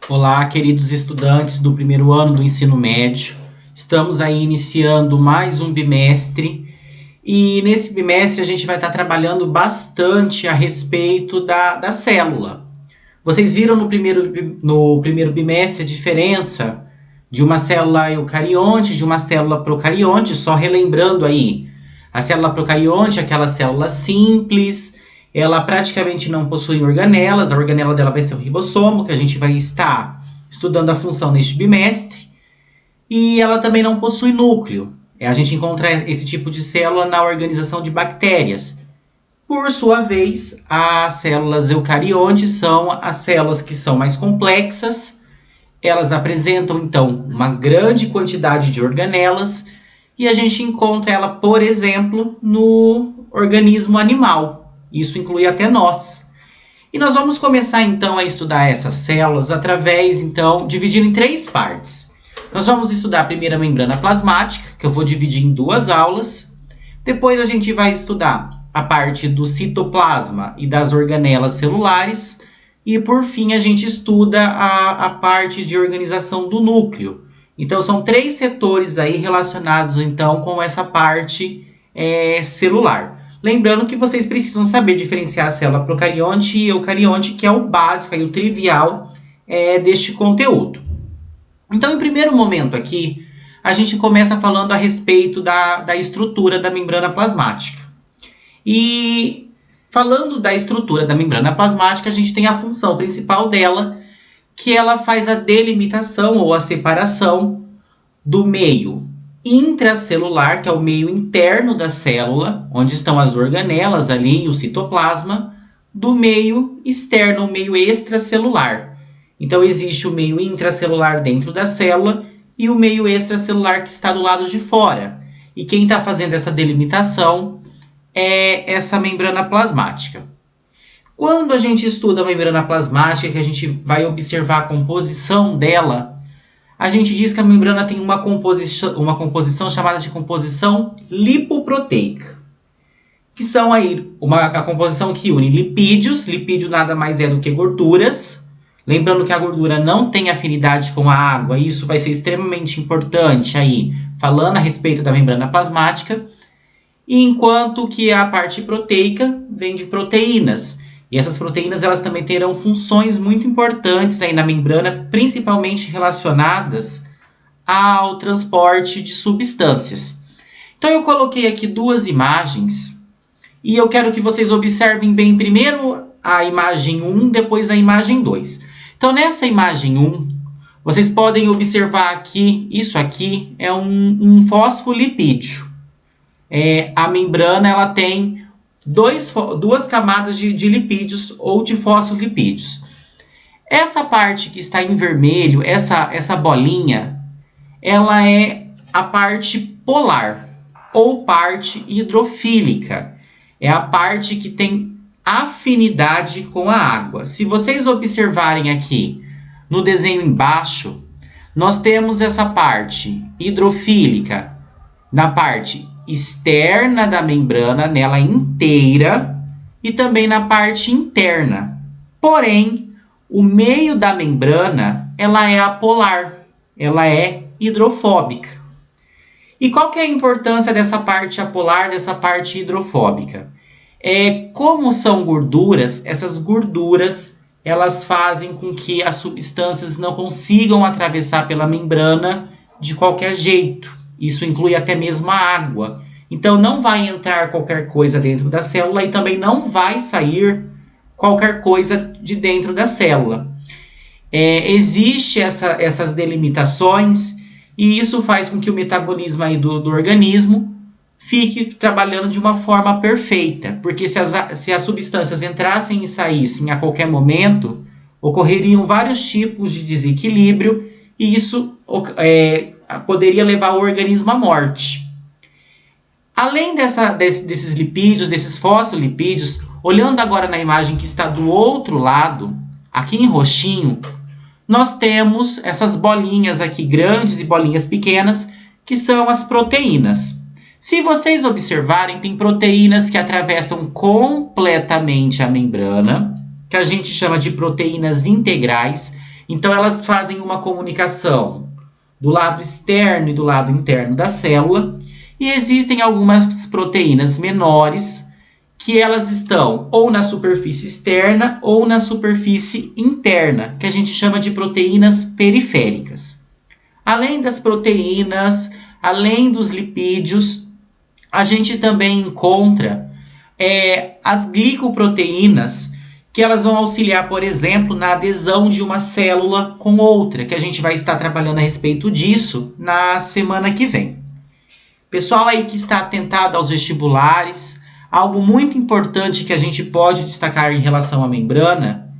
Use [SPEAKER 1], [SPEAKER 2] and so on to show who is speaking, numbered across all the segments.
[SPEAKER 1] Olá, queridos estudantes do primeiro ano do ensino médio. Estamos aí iniciando mais um bimestre e nesse bimestre a gente vai estar trabalhando bastante a respeito da célula. Vocês viram no primeiro bimestre a diferença de uma célula eucarionte e de uma célula procarionte, só relembrando aí. A célula procarionte é aquela célula simples, ela praticamente não possui organelas, a organela dela vai ser o ribossomo, que a gente vai estar estudando a função neste bimestre, e ela também não possui núcleo. A gente encontra esse tipo de célula na organização de bactérias. Por sua vez, as células eucariontes são as células que são mais complexas, elas apresentam então uma grande quantidade de organelas, e a gente encontra ela, por exemplo, no organismo animal. Isso inclui até nós. E nós vamos começar então a estudar essas células através, então, dividindo em 3 partes. Nós vamos estudar a primeira membrana plasmática, que eu vou dividir em 2 aulas. Depois a gente vai estudar a parte do citoplasma e das organelas celulares. E por fim a gente estuda a parte de organização do núcleo. Então são 3 setores aí relacionados então com essa parte celular. Lembrando que vocês precisam saber diferenciar a célula procarionte e eucarionte, que é o básico e o trivial deste conteúdo. Então, em primeiro momento aqui, a gente começa falando a respeito da estrutura da membrana plasmática. E falando da estrutura da membrana plasmática, a gente tem a função principal dela, que ela faz a delimitação ou a separação do meio intracelular, que é o meio interno da célula, onde estão as organelas ali e o citoplasma, do meio externo, o meio extracelular. Então existe o meio intracelular dentro da célula e o meio extracelular que está do lado de fora. E quem está fazendo essa delimitação é essa membrana plasmática. Quando a gente estuda a membrana plasmática, que a gente vai observar a composição dela, a gente diz que a membrana tem uma composição chamada de composição lipoproteica, que são aí a composição que une lipídios. Lipídio nada mais é do que gorduras. Lembrando que a gordura não tem afinidade com a água, isso vai ser extremamente importante aí, falando a respeito da membrana plasmática. E enquanto que a parte proteica vem de proteínas. E essas proteínas elas também terão funções muito importantes aí na membrana, principalmente relacionadas ao transporte de substâncias. Então eu coloquei aqui 2 imagens e eu quero que vocês observem bem primeiro a imagem 1, depois a imagem 2. Então nessa imagem 1, vocês podem observar aqui, isso aqui é um fosfolipídio. A membrana ela tem 2 camadas de lipídios ou de fosfolipídios. Essa parte que está em vermelho, essa bolinha, ela é a parte polar ou parte hidrofílica. É a parte que tem afinidade com a água. Se vocês observarem aqui no desenho embaixo, nós temos essa parte hidrofílica na parte externa da membrana, nela inteira, e também na parte interna. Porém, o meio da membrana, ela é apolar, ela é hidrofóbica. E qual que é a importância dessa parte apolar, dessa parte hidrofóbica? Como são gorduras, essas gorduras, elas fazem com que as substâncias não consigam atravessar pela membrana de qualquer jeito. Isso inclui até mesmo a água. Então não vai entrar qualquer coisa dentro da célula e também não vai sair qualquer coisa de dentro da célula. Existe essas delimitações e isso faz com que o metabolismo aí do organismo fique trabalhando de uma forma perfeita. Porque se as substâncias entrassem e saíssem a qualquer momento, ocorreriam vários tipos de desequilíbrio e isso poderia levar o organismo à morte. Além desses lipídios, desses fosfolipídios, olhando agora na imagem que está do outro lado, aqui em roxinho, nós temos essas bolinhas aqui grandes e bolinhas pequenas, que são as proteínas. Se vocês observarem, tem proteínas que atravessam completamente a membrana, que a gente chama de proteínas integrais. Então, elas fazem uma comunicação do lado externo e do lado interno da célula. E existem algumas proteínas menores que elas estão ou na superfície externa ou na superfície interna, que a gente chama de proteínas periféricas. Além das proteínas, além dos lipídios, a gente também encontra as glicoproteínas, que elas vão auxiliar, por exemplo, na adesão de uma célula com outra, que a gente vai estar trabalhando a respeito disso na semana que vem. Pessoal aí que está atentado aos vestibulares, algo muito importante que a gente pode destacar em relação à membrana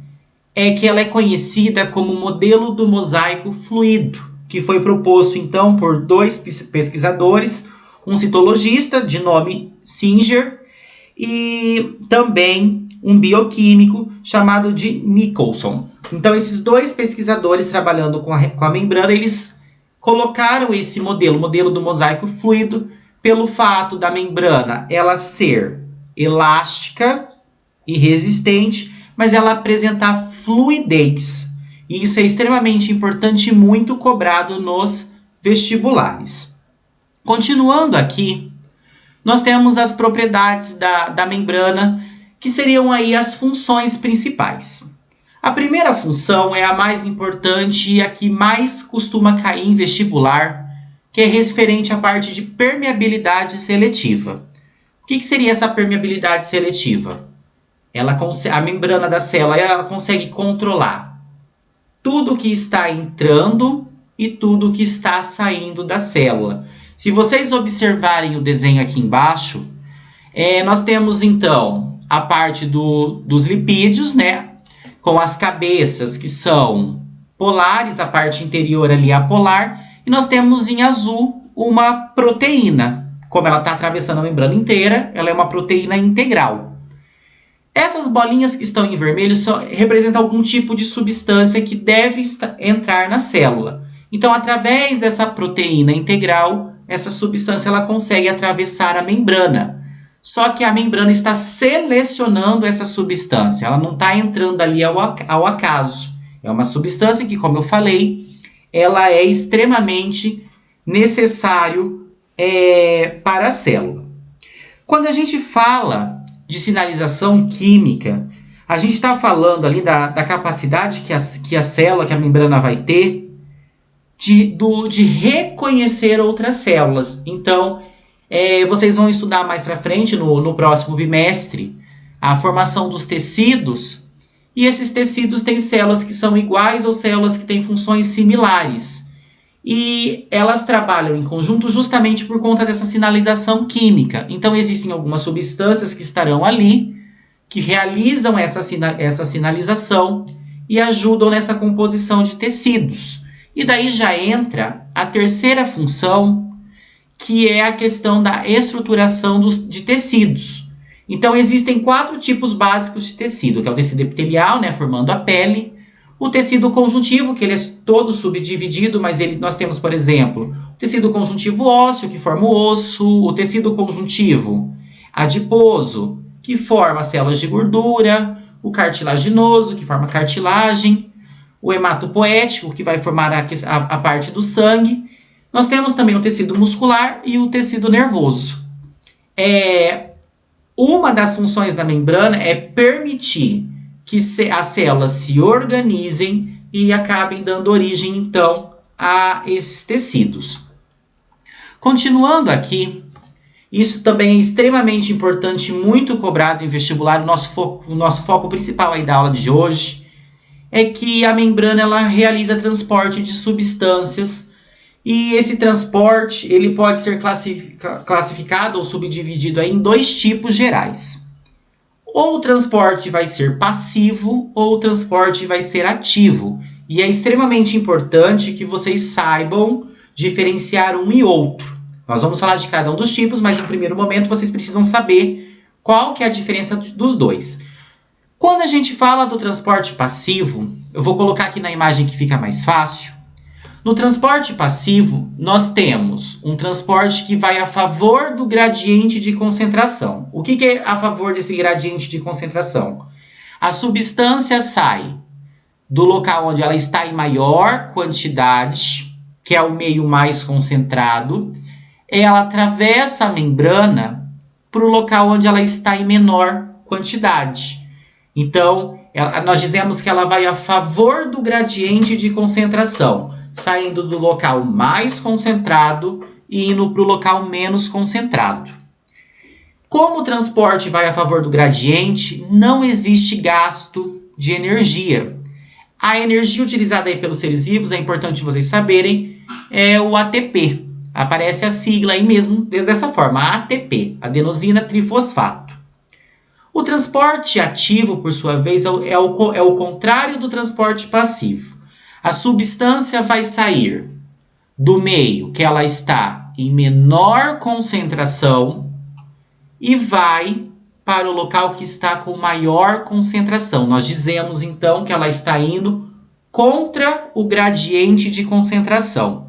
[SPEAKER 1] é que ela é conhecida como modelo do mosaico fluido, que foi proposto então por 2 pesquisadores, um citologista de nome Singer e também um bioquímico chamado de Nicholson. Então, esses 2 pesquisadores trabalhando com a membrana, eles colocaram esse modelo do mosaico fluido, pelo fato da membrana ela ser elástica e resistente, mas ela apresentar fluidez. E isso é extremamente importante e muito cobrado nos vestibulares. Continuando aqui, nós temos as propriedades da membrana, que seriam aí as funções principais. A primeira função é a mais importante e a que mais costuma cair em vestibular, que é referente à parte de permeabilidade seletiva. O que seria essa permeabilidade seletiva? A membrana da célula ela consegue controlar tudo que está entrando e tudo que está saindo da célula. Se vocês observarem o desenho aqui embaixo, nós temos então a parte dos lipídios, né? Com as cabeças que são polares, a parte interior ali é apolar, e nós temos em azul uma proteína. Como ela está atravessando a membrana inteira, ela é uma proteína integral. Essas bolinhas que estão em vermelho representam algum tipo de substância que deve entrar na célula. Então, através dessa proteína integral, essa substância ela consegue atravessar a membrana. Só que a membrana está selecionando essa substância, ela não está entrando ali ao acaso. É uma substância que, como eu falei, ela é extremamente necessário para a célula. Quando a gente fala de sinalização química, a gente está falando ali da capacidade que a célula, que a membrana vai ter de reconhecer outras células. Então, vocês vão estudar mais para frente, no próximo bimestre, a formação dos tecidos. E esses tecidos têm células que são iguais ou células que têm funções similares. E elas trabalham em conjunto justamente por conta dessa sinalização química. Então, existem algumas substâncias que estarão ali, que realizam essa sinalização e ajudam nessa composição de tecidos. E daí já entra a terceira função, que é a questão da estruturação de tecidos. Então, existem 4 tipos básicos de tecido, que é o tecido epitelial, né, formando a pele, o tecido conjuntivo, que ele é todo subdividido, mas nós temos, por exemplo, o tecido conjuntivo ósseo, que forma o osso, o tecido conjuntivo adiposo, que forma células de gordura, o cartilaginoso, que forma cartilagem, o hematopoético, que vai formar a parte do sangue. Nós temos também o tecido muscular e o tecido nervoso. Uma das funções da membrana é permitir que as células se organizem e acabem dando origem, então, a esses tecidos. Continuando aqui, isso também é extremamente importante, muito cobrado em vestibular. O nosso foco principal aí da aula de hoje é que a membrana ela realiza transporte de substâncias e esse transporte ele pode ser classificado ou subdividido aí em 2 tipos gerais. Ou o transporte vai ser passivo ou o transporte vai ser ativo. E é extremamente importante que vocês saibam diferenciar um e outro. Nós vamos falar de cada um dos tipos, mas no primeiro momento vocês precisam saber qual que é a diferença dos 2. Quando a gente fala do transporte passivo, eu vou colocar aqui na imagem que fica mais fácil. No transporte passivo, nós temos um transporte que vai a favor do gradiente de concentração. O que é a favor desse gradiente de concentração? A substância sai do local onde ela está em maior quantidade, que é o meio mais concentrado, ela atravessa a membrana para o local onde ela está em menor quantidade. Então, nós dizemos que ela vai a favor do gradiente de concentração, saindo do local mais concentrado e indo para o local menos concentrado. Como o transporte vai a favor do gradiente, não existe gasto de energia. A energia utilizada aí pelos seres vivos, é importante vocês saberem, é o ATP. Aparece a sigla aí mesmo dessa forma, ATP, adenosina trifosfato. O transporte ativo, por sua vez, é o contrário do transporte passivo. A substância vai sair do meio que ela está em menor concentração e vai para o local que está com maior concentração. Nós dizemos, então, que ela está indo contra o gradiente de concentração.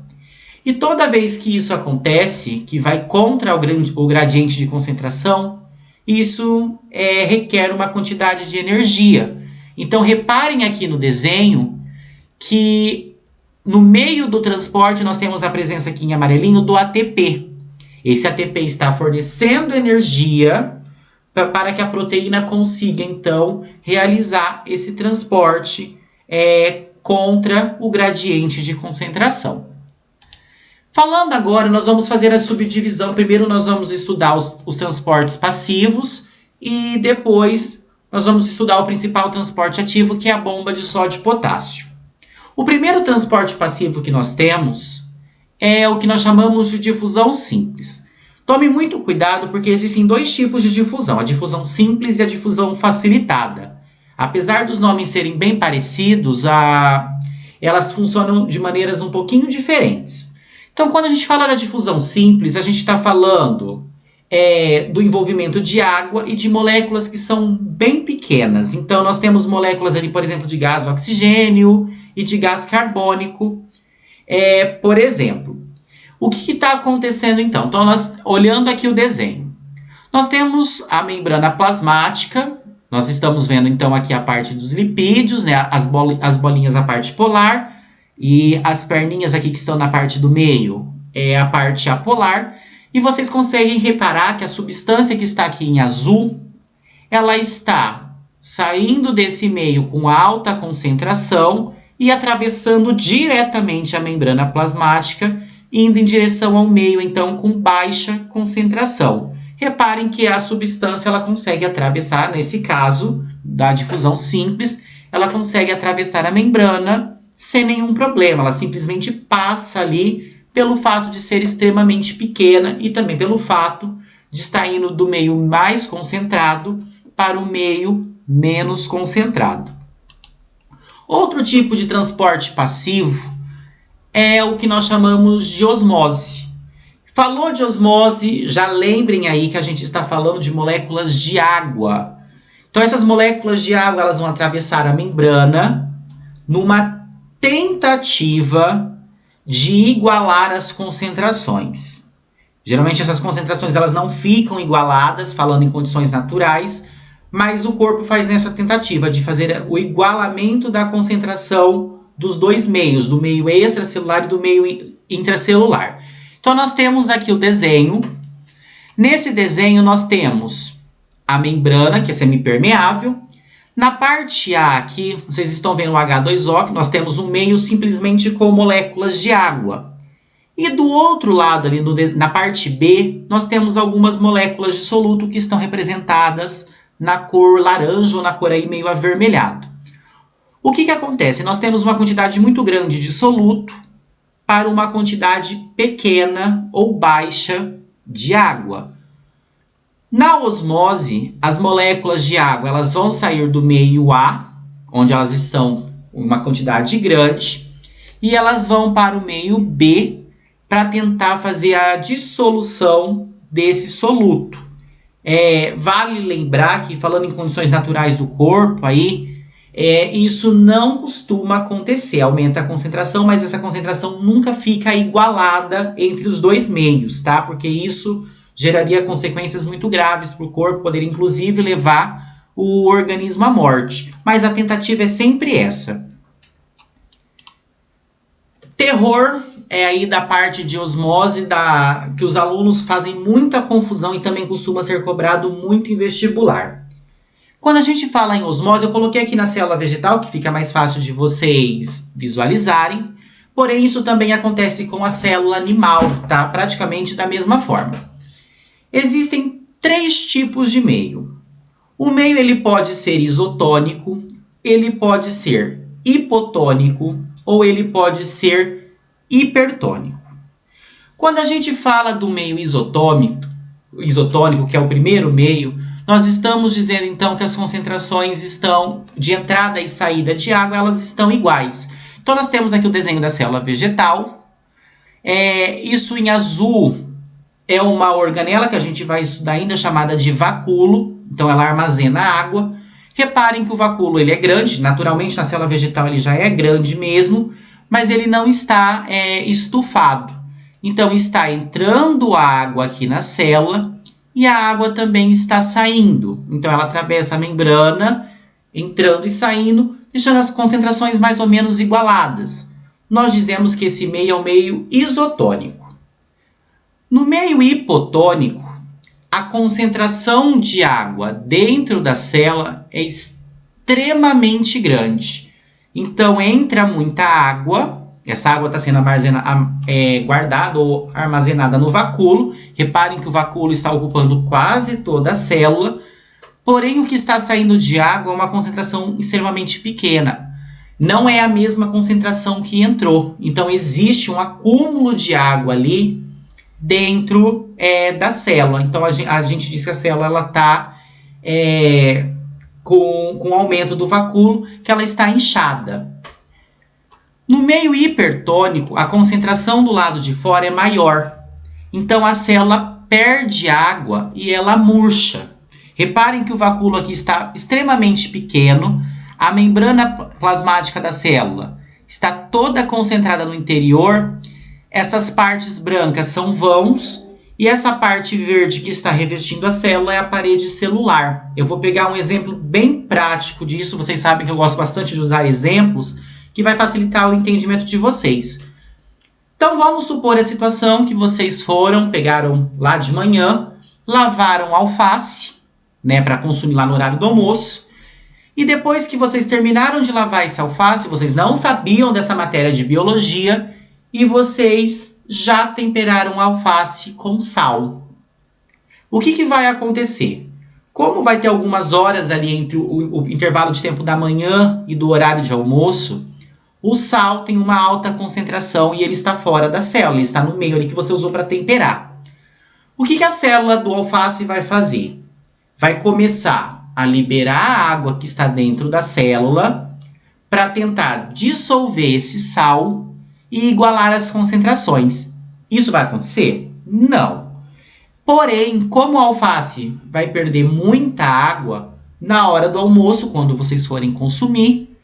[SPEAKER 1] E toda vez que isso acontece, que vai contra o gradiente de concentração, isso requer uma quantidade de energia. Então, reparem aqui no desenho que no meio do transporte nós temos a presença aqui em amarelinho do ATP. Esse ATP está fornecendo energia para que a proteína consiga, então, realizar esse transporte contra o gradiente de concentração. Falando agora, nós vamos fazer a subdivisão. Primeiro nós vamos estudar os transportes passivos e depois nós vamos estudar o principal transporte ativo, que é a bomba de sódio e potássio. O primeiro transporte passivo que nós temos é o que nós chamamos de difusão simples. Tome muito cuidado porque existem dois tipos de difusão, a difusão simples e a difusão facilitada. Apesar dos nomes serem bem parecidos, elas funcionam de maneiras um pouquinho diferentes. Então, quando a gente fala da difusão simples, a gente está falando do envolvimento de água e de moléculas que são bem pequenas. Então, nós temos moléculas ali, por exemplo, de gás oxigênio e de gás carbônico, por exemplo. O que está acontecendo, então? Então, nós, olhando aqui o desenho, nós temos a membrana plasmática, nós estamos vendo, então, aqui a parte dos lipídios, né? As bolinhas, a parte polar, e as perninhas aqui que estão na parte do meio é a parte apolar. E vocês conseguem reparar que a substância que está aqui em azul, ela está saindo desse meio com alta concentração e atravessando diretamente a membrana plasmática, indo em direção ao meio, então, com baixa concentração. Reparem que a substância ela consegue atravessar, nesse caso da difusão simples, ela consegue atravessar a membrana sem nenhum problema. Ela simplesmente passa ali pelo fato de ser extremamente pequena e também pelo fato de estar indo do meio mais concentrado para o meio menos concentrado. Outro tipo de transporte passivo é o que nós chamamos de osmose. Falou de osmose, já lembrem aí que a gente está falando de moléculas de água. Então, essas moléculas de água elas vão atravessar a membrana numa tentativa de igualar as concentrações. Geralmente essas concentrações elas não ficam igualadas, falando em condições naturais, mas o corpo faz nessa tentativa de fazer o igualamento da concentração dos dois meios, do meio extracelular e do meio intracelular. Então nós temos aqui o desenho. Nesse desenho nós temos a membrana, que é semipermeável. Na parte A aqui, vocês estão vendo o H2O, que nós temos um meio simplesmente com moléculas de água. E do outro lado, ali na parte B, nós temos algumas moléculas de soluto que estão representadas na cor laranja ou na cor aí meio avermelhado. O que acontece? Nós temos uma quantidade muito grande de soluto para uma quantidade pequena ou baixa de água. Na osmose, as moléculas de água elas vão sair do meio A, onde elas estão uma quantidade grande, e elas vão para o meio B para tentar fazer a dissolução desse soluto. Vale lembrar que, falando em condições naturais do corpo, isso não costuma acontecer. Aumenta a concentração, mas essa concentração nunca fica igualada entre os dois meios, tá? Porque isso geraria consequências muito graves para o corpo, poderia inclusive levar o organismo à morte. Mas a tentativa é sempre essa. terror é aí da parte de osmose, que os alunos fazem muita confusão e também costuma ser cobrado muito em vestibular. Quando a gente fala em osmose, eu coloquei aqui na célula vegetal, que fica mais fácil de vocês visualizarem, porém isso também acontece com a célula animal, tá? Praticamente da mesma forma. Existem 3 tipos de meio. O meio ele pode ser isotônico, ele pode ser hipotônico ou ele pode ser hipertônico. Quando a gente fala do meio isotônico, que é o primeiro meio, nós estamos dizendo então que as concentrações estão de entrada e saída de água, elas estão iguais. Então nós temos aqui o desenho da célula vegetal. Isso em azul é uma organela que a gente vai estudar ainda, chamada de vacúolo. Então ela armazena água. Reparem que o vacúolo ele é grande, naturalmente na célula vegetal ele já é grande mesmo, mas ele não está estufado. Então está entrando água aqui na célula e a água também está saindo. Então ela atravessa a membrana, entrando e saindo, deixando as concentrações mais ou menos igualadas. Nós dizemos que esse meio é o meio isotônico. No meio hipotônico, a concentração de água dentro da célula é extremamente grande. Então, entra muita água, essa água está sendo guardada ou armazenada no vacúolo. Reparem que o vacúolo está ocupando quase toda a célula, porém o que está saindo de água é uma concentração extremamente pequena. Não é a mesma concentração que entrou. Então, existe um acúmulo de água ali dentro da célula. Então, a gente diz que a célula está com o aumento do vacúolo, que ela está inchada. No meio hipertônico, a concentração do lado de fora é maior. Então, a célula perde água e ela murcha. Reparem que o vacúolo aqui está extremamente pequeno. A membrana plasmática da célula está toda concentrada no interior. Essas partes brancas são vãos e essa parte verde que está revestindo a célula é a parede celular. Eu vou pegar um exemplo bem prático disso. Vocês sabem que eu gosto bastante de usar exemplos que vai facilitar o entendimento de vocês. Então, vamos supor a situação que vocês pegaram lá de manhã, lavaram alface, para consumir lá no horário do almoço, e depois que vocês terminaram de lavar esse alface, vocês não sabiam dessa matéria de biologia, e vocês já temperaram a alface com sal. O que vai acontecer? Como vai ter algumas horas ali entre o intervalo de tempo da manhã e do horário de almoço, o sal tem uma alta concentração e ele está fora da célula, ele está no meio ali que você usou para temperar. O que a célula do alface vai fazer? Vai começar a liberar a água que está dentro da célula para tentar dissolver esse sal e igualar as concentrações. Isso vai acontecer? Não. Porém, como a alface vai perder muita água, na hora do almoço, quando vocês forem consumir,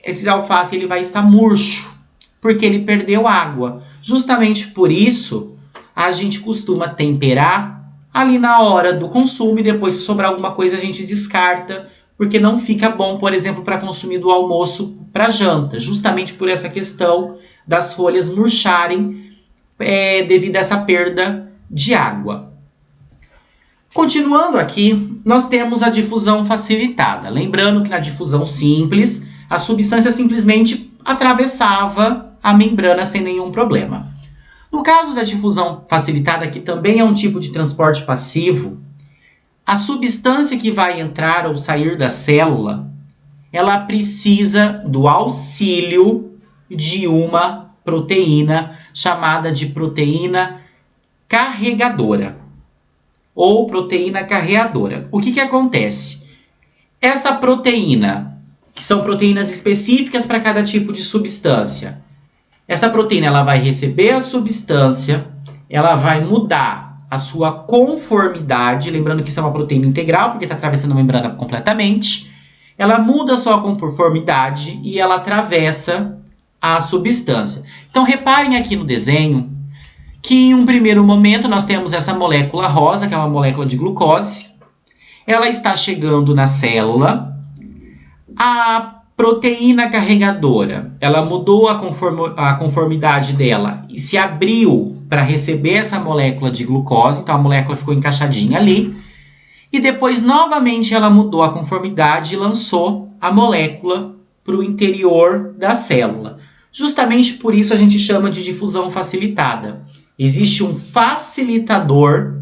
[SPEAKER 1] esse alface ele vai estar murcho, porque ele perdeu água. Justamente por isso, a gente costuma temperar ali na hora do consumo e depois, se sobrar alguma coisa, a gente descarta, porque não fica bom, por exemplo, para consumir do almoço para janta, justamente por essa questão das folhas murcharem devido a essa perda de água. Continuando aqui, nós temos a difusão facilitada. Lembrando que na difusão simples, a substância simplesmente atravessava a membrana sem nenhum problema. No caso da difusão facilitada, que também é um tipo de transporte passivo, a substância que vai entrar ou sair da célula, ela precisa do auxílio de uma proteína chamada de proteína carregadora ou proteína carreadora. O que acontece? Essa proteína, que são proteínas específicas para cada tipo de substância, essa proteína ela vai receber a substância, ela vai mudar a sua conformidade, lembrando que isso é uma proteína integral, porque está atravessando a membrana completamente, ela muda a sua conformidade e ela atravessa a substância. Então, reparem aqui no desenho que em um primeiro momento nós temos essa molécula rosa, que é uma molécula de glucose. Ela está chegando na célula. A Proteína carregadora, ela mudou a conformidade dela e se abriu para receber essa molécula de glucose, então a molécula ficou encaixadinha ali. E depois, novamente, ela mudou a conformidade e lançou a molécula para o interior da célula. Justamente por isso a gente chama de difusão facilitada. Existe um facilitador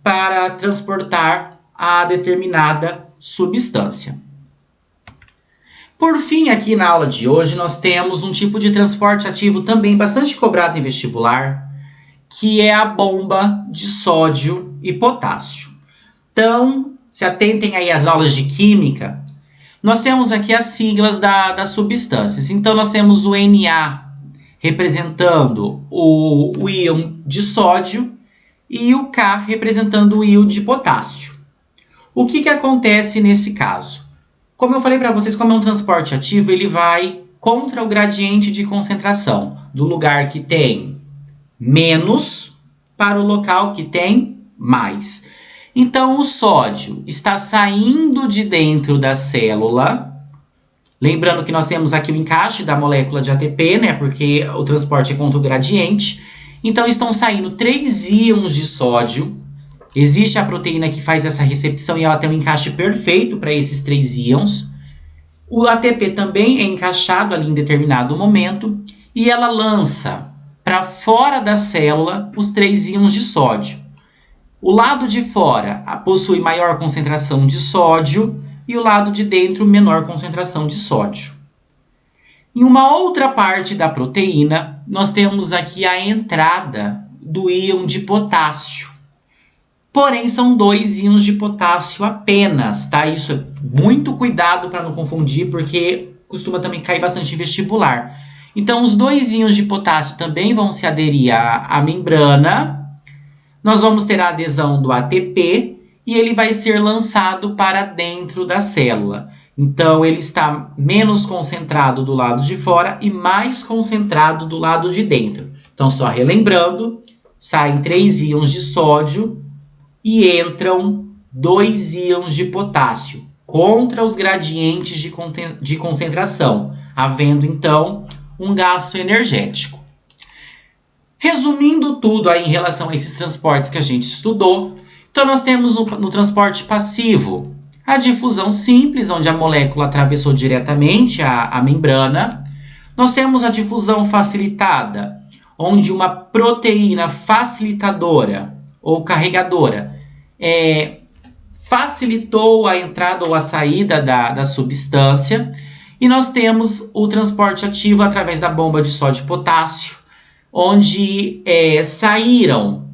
[SPEAKER 1] para transportar a determinada substância. Por fim, aqui na aula de hoje, nós temos um tipo de transporte ativo também bastante cobrado em vestibular, que é a bomba de sódio e potássio. Então, se atentem aí às aulas de química, nós temos aqui as siglas das substâncias. Então, nós temos o Na representando o íon de sódio e o K representando o íon de potássio. O que acontece nesse caso? Como eu falei para vocês, como é um transporte ativo, ele vai contra o gradiente de concentração, do lugar que tem menos para o local que tem mais. Então, o sódio está saindo de dentro da célula. Lembrando que nós temos aqui o encaixe da molécula de ATP, né? Porque o transporte é contra o gradiente. Então, estão saindo 3 íons de sódio. Existe a proteína que faz essa recepção e ela tem um encaixe perfeito para esses 3 íons. O ATP também é encaixado ali em determinado momento. E ela lança para fora da célula os 3 íons de sódio. O lado de fora possui maior concentração de sódio e o lado de dentro menor concentração de sódio. Em uma outra parte da proteína, nós temos aqui a entrada do íon de potássio. Porém, são 2 íons de potássio apenas, tá? Isso é muito cuidado para não confundir, porque costuma também cair bastante em vestibular. Então, os 2 íons de potássio também vão se aderir à membrana. Nós vamos ter a adesão do ATP e ele vai ser lançado para dentro da célula. Então, ele está menos concentrado do lado de fora e mais concentrado do lado de dentro. Então, só relembrando, saem 3 íons de sódio e entram 2 íons de potássio contra os gradientes de concentração, havendo, então, um gasto energético. Resumindo tudo aí em relação a esses transportes que a gente estudou, então nós temos no transporte passivo a difusão simples, onde a molécula atravessou diretamente a membrana. Nós temos a difusão facilitada, onde uma proteína facilitadora ou carregadora facilitou a entrada ou a saída da substância. E nós temos o transporte ativo através da bomba de sódio e potássio, onde saíram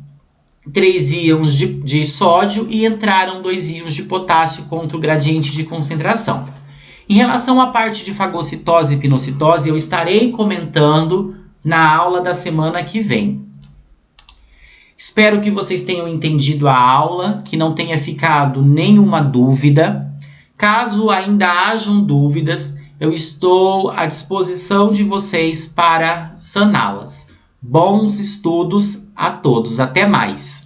[SPEAKER 1] 3 íons de sódio e entraram 2 íons de potássio contra o gradiente de concentração. Em relação à parte de fagocitose e pinocitose, eu estarei comentando na aula da semana que vem. Espero que vocês tenham entendido a aula, que não tenha ficado nenhuma dúvida. Caso ainda hajam dúvidas, eu estou à disposição de vocês para saná-las. Bons estudos a todos. Até mais!